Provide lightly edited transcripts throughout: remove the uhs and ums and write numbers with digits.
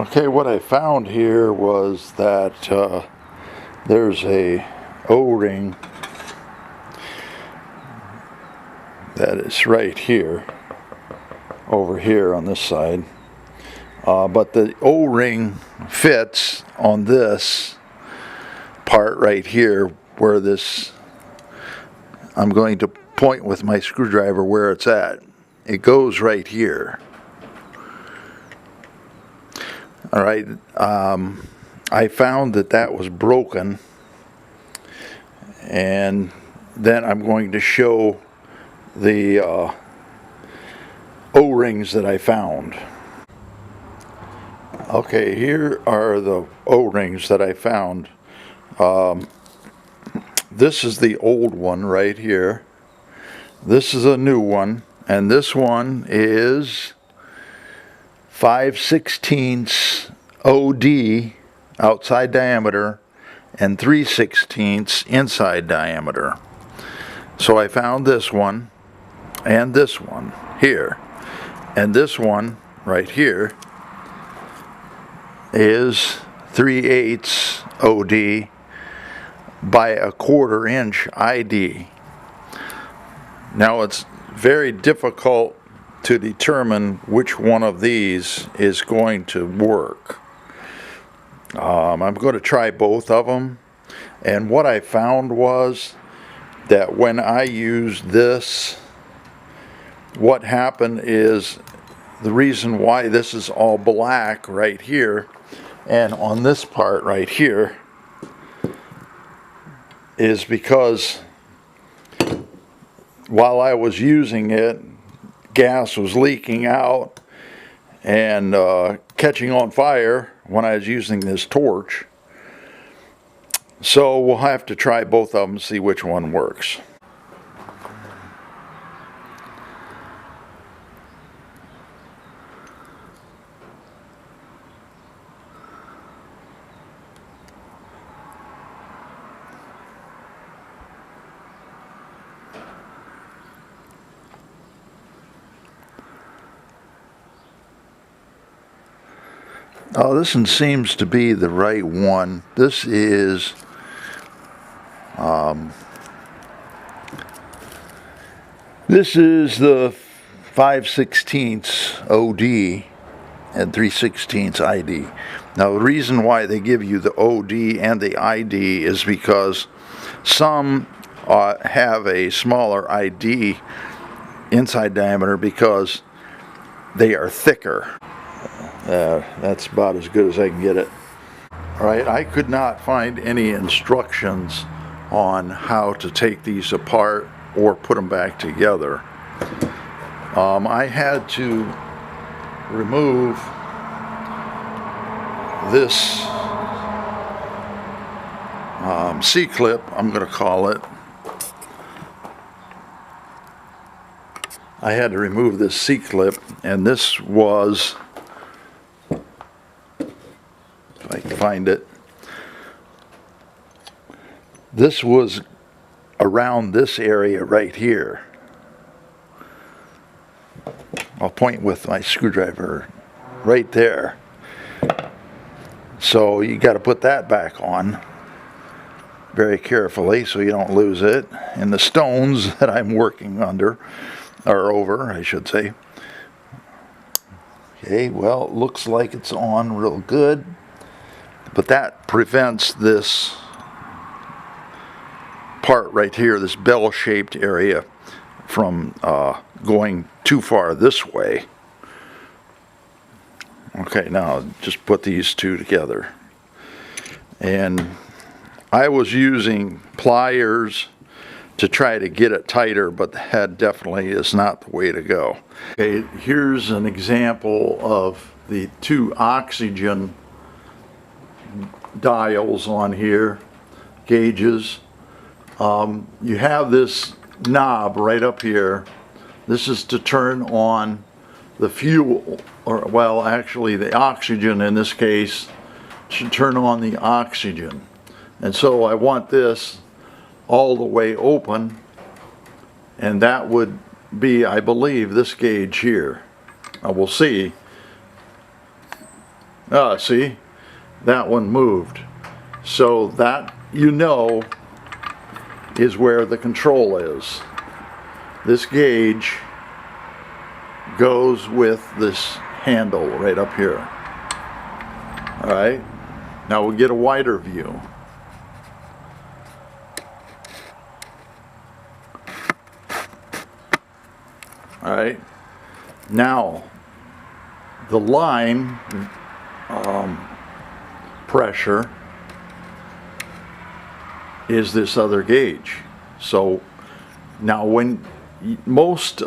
Okay, what I found here was that there's a O-ring that is right here, over here on this side, but the O-ring fits on this part right here where this, I'm going to point with my screwdriver where it's at. It goes right here. All right, I found that that was broken, and then I'm going to show the O-rings that I found. Okay, here are the O-rings that I found. This is the old one right here. This is a new one, and this one is 5/16 OD outside diameter and 3/16 inside diameter. So I found this one and this one here, and this one right here is 3/8 OD by a 1/4 inch ID. Now it's very difficult to determine which one of these is going to work. I'm going to try both of them, and what I found was that when I used this, what happened is, the reason why this is all black right here and on this part right here is because while I was using it, gas was leaking out and catching on fire when I was using this torch. So we'll have to try both of them, see which one works. Oh, this one seems to be the right one. This is the 5/16 OD and 3/16 ID. Now the reason why they give you the OD and the ID is because some have a smaller ID inside diameter because they are thicker. That's about as good as I can get it. All right, I could not find any instructions on how to take these apart or put them back together. I had to remove this C-clip, I'm going to call it. I had to remove this C-clip, and this was, if I can find it, this was around this area right here. I'll point with my screwdriver right there. So you got to put that back on very carefully so you don't lose it. And the stones that I'm working under, or over, I should say. Okay, well, it looks like it's on real good, but that prevents this part right here, this bell-shaped area, from going too far this way. Okay, now just put these two together. And I was using pliers to try to get it tighter, but that definitely is not the way to go. Okay, here's an example of the two oxygen dials on here, gauges. You have this knob right up here. This is to turn on the fuel, or well, actually the oxygen in this case should turn on the oxygen. And so I want this all the way open, and that would be, I believe, this gauge here. We'll see. See, that one moved. So that, you know, is where the control is. This gauge goes with this handle right up here. All right, now we'll get a wider view. All right, now the line pressure is this other gauge. So now when most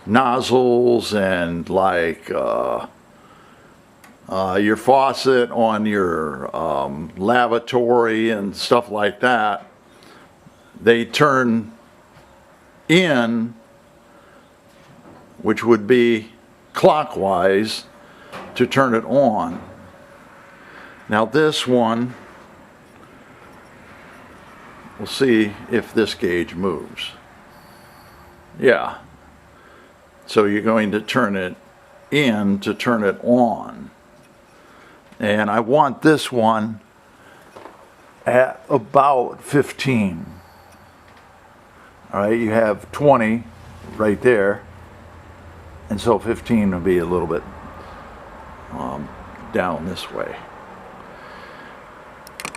nozzles and like your faucet on your lavatory and stuff like that, they turn in, which would be clockwise, to turn it on. Now this one, we'll see if this gauge moves. Yeah. So you're going to turn it in to turn it on. And I want this one at about 15. All right, you have 20 right there. And so 15 will be a little bit down this way.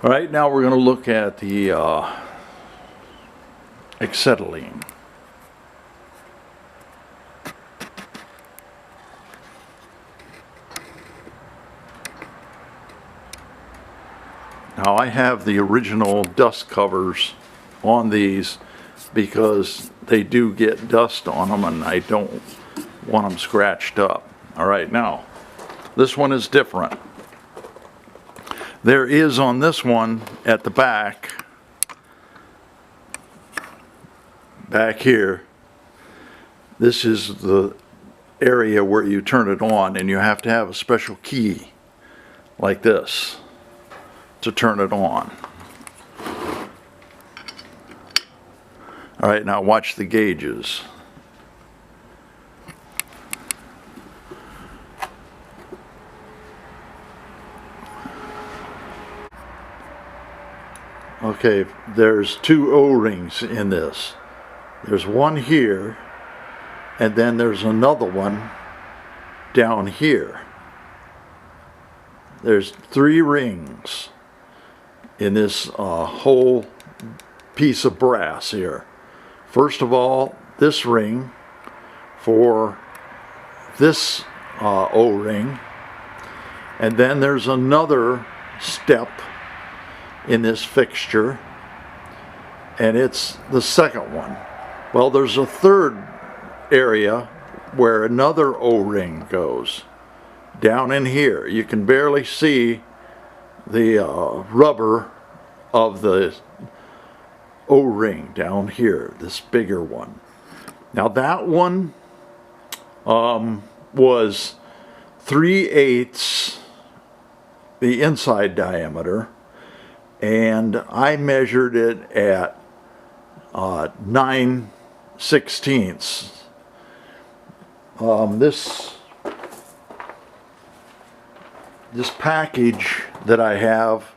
All right, now we're going to look at the acetylene. Now I have the original dust covers on these because they do get dust on them and I don't want them scratched up. All right, now this one is different. There is on this one at the back here, this is the area where you turn it on, and you have to have a special key like this to turn it on. All right, now watch the gauges. Okay, there's two O-rings in this. There's one here, and then there's another one down here. There's 3 rings in this whole piece of brass here. First of all, this ring for this O-ring, and then there's another step in this fixture, and it's the second one. Well, there's a third area where another O-ring goes down in here. You can barely see the rubber of the O-ring down here, this bigger one. Now that one was 3/8 the inside diameter, and I measured it at 9/16. This package that I have,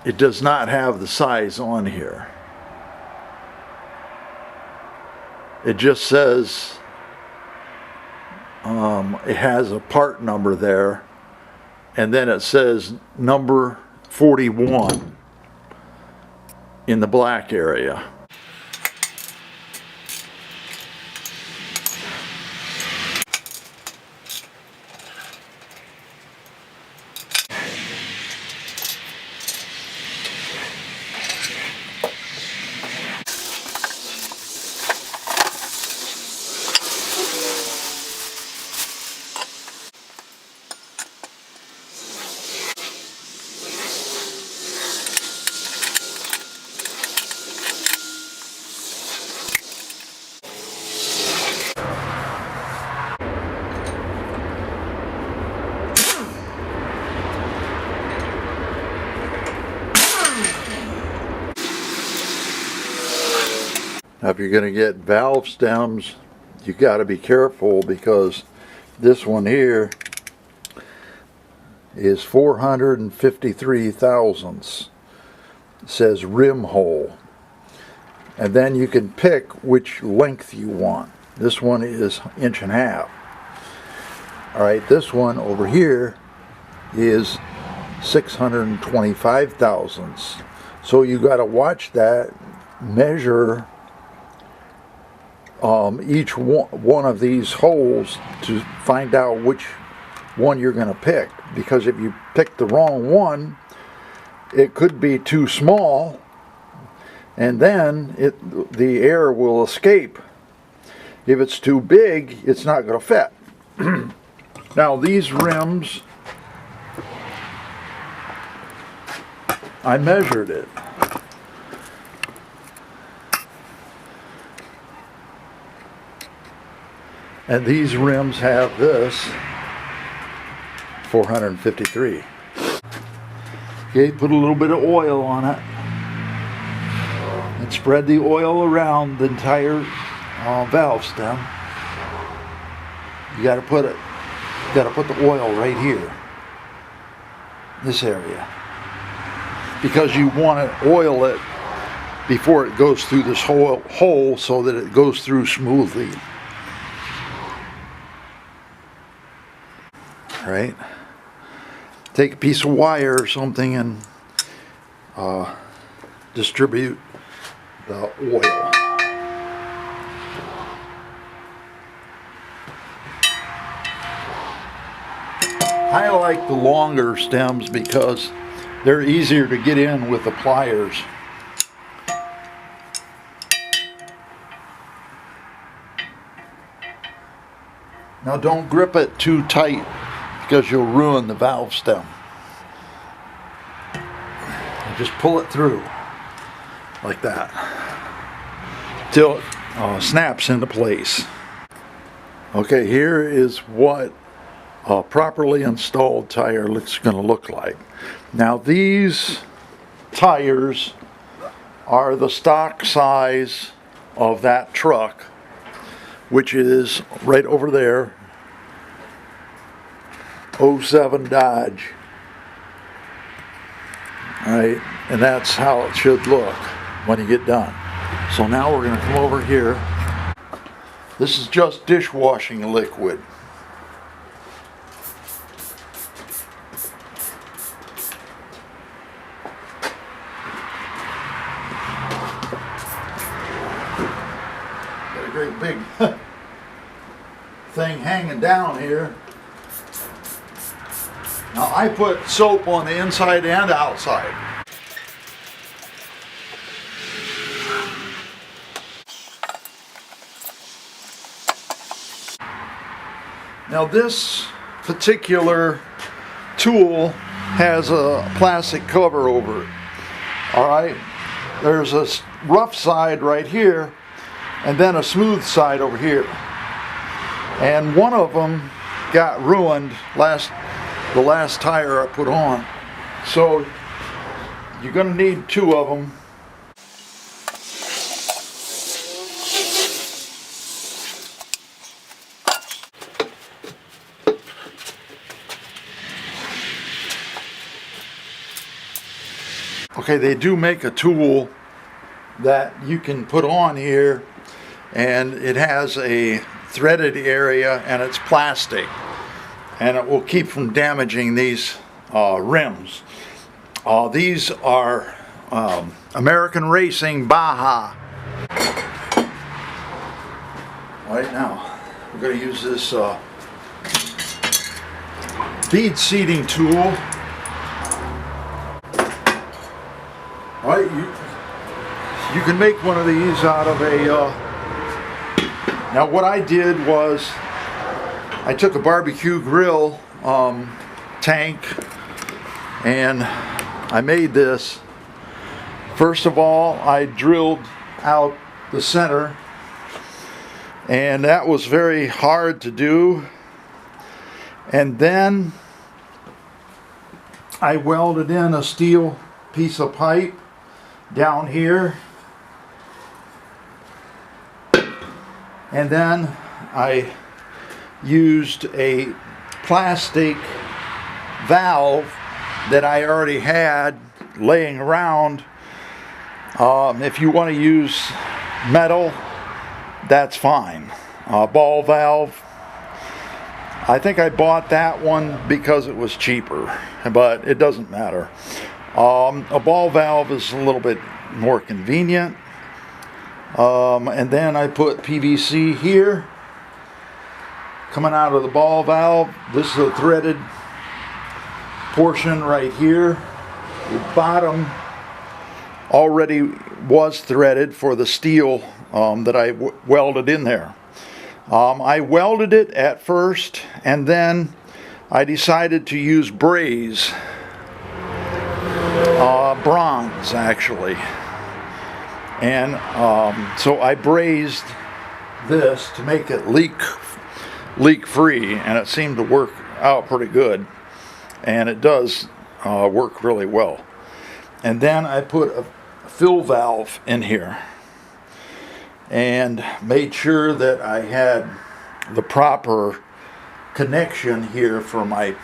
it does not have the size on here. It just says it has a part number there, and then it says number 41 in the black area. Now, if you're going to get valve stems, you got to be careful, because this one here is 453 thousandths. It says rim hole. And then you can pick which length you want. This one is 1.5 inches. Alright, this one over here is 625 thousandths. So you got to watch that, measure each one of these holes to find out which one you're going to pick. Because if you pick the wrong one, it could be too small, and then the air will escape. If it's too big, it's not going to fit. Now these rims, I measured it. And these rims have this 453. Okay, put a little bit of oil on it and spread the oil around the entire valve stem. You got to put the oil right here, this area, because you want to oil it before it goes through this hole so that it goes through smoothly. All right. Take a piece of wire or something and distribute the oil. I like the longer stems because they're easier to get in with the pliers. Now don't grip it too tight because you'll ruin the valve stem. And just pull it through like that till it snaps into place. Okay, here is what a properly installed tire is going to look like. Now these tires are the stock size of that truck, which is right over there, 07 Dodge. Alright, and that's how it should look when you get done. So now we're going to come over here. This is just dishwashing liquid. Got a great big thing hanging down here. Now I put soap on the inside and outside. Now this particular tool has a plastic cover over it. Alright, there's a rough side right here and then a smooth side over here. And one of them got ruined the last tire I put on. So you're going to need two of them. Okay, they do make a tool that you can put on here, and it has a threaded area and it's plastic, and it will keep from damaging these rims. These are American Racing Baja. Right now we're going to use this bead seating tool. Right, you can make one of these out of a now what I did was I took a barbecue grill tank and I made this. First of all, I drilled out the center, and that was very hard to do. And then I welded in a steel piece of pipe down here, and then I used a plastic valve that I already had laying around. If you want to use metal, that's fine. Ball valve, I think I bought that one because it was cheaper, but it doesn't matter. A ball valve is a little bit more convenient. And then I put PVC here coming out of the ball valve. This is a threaded portion right here. The bottom already was threaded for the steel that I welded in there. I welded it at first, and then I decided to use bronze actually. And so I brazed this to make it leak free, and it seemed to work out pretty good, and it does work really well. And then I put a fill valve in here and made sure that I had the proper connection here for my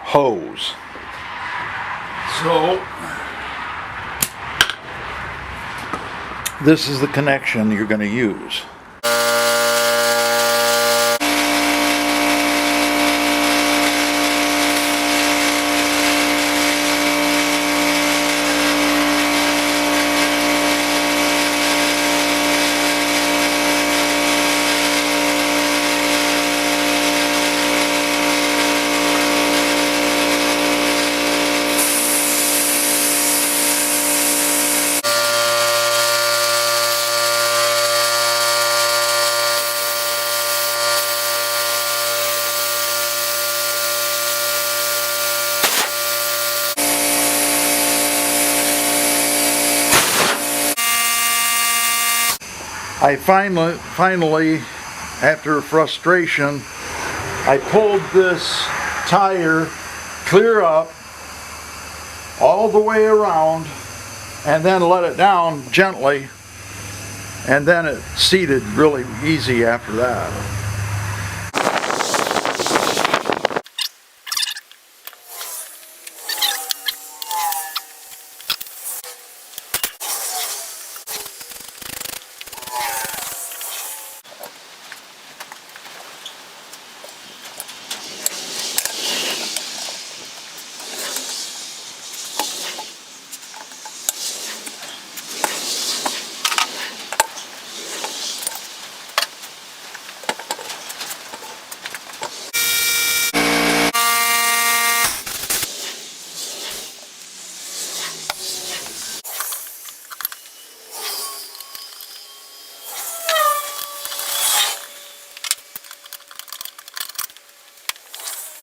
hose. So this is the connection you're going to use. I finally, after frustration, I pulled this tire clear up all the way around and then let it down gently, and then it seated really easy after that.